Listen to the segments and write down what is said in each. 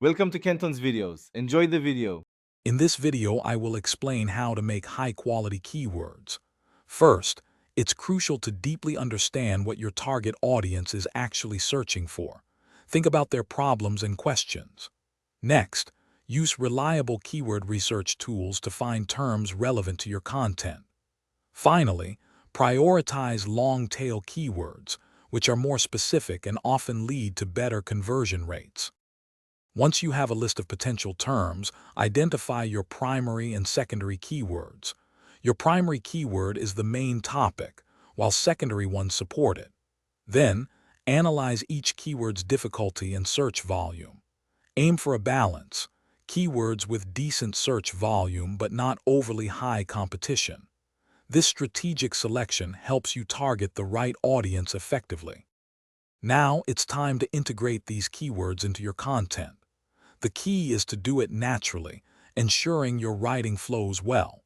Welcome to Kenton's videos. Enjoy the video. In this video, I will explain how to make high-quality keywords. First, it's crucial to deeply understand what your target audience is actually searching for. Think about their problems and questions. Next, use reliable keyword research tools to find terms relevant to your content. Finally, prioritize long-tail keywords, which are more specific and often lead to better conversion rates. Once you have a list of potential terms, identify your primary and secondary keywords. Your primary keyword is the main topic, while secondary ones support it. Then, analyze each keyword's difficulty and search volume. Aim for a balance, keywords with decent search volume but not overly high competition. This strategic selection helps you target the right audience effectively. Now it's time to integrate these keywords into your content. The key is to do it naturally, ensuring your writing flows well.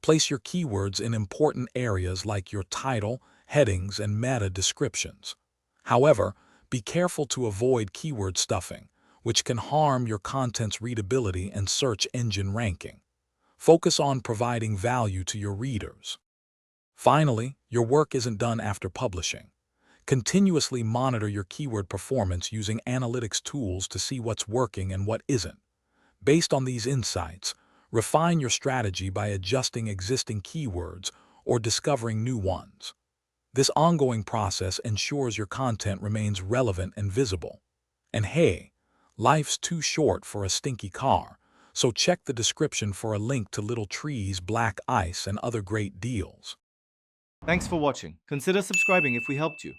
Place your keywords in important areas like your title, headings, and meta descriptions. However, be careful to avoid keyword stuffing, which can harm your content's readability and search engine ranking. Focus on providing value to your readers. Finally, your work isn't done after publishing. Continuously monitor your keyword performance using analytics tools to see what's working and what isn't. Based on these insights, refine your strategy by adjusting existing keywords or discovering new ones. This ongoing process ensures your content remains relevant and visible. And hey, life's too short for a stinky car, so check the description for a link to Little Trees, Black Ice, and other great deals. Thanks for watching. Consider subscribing if we helped you.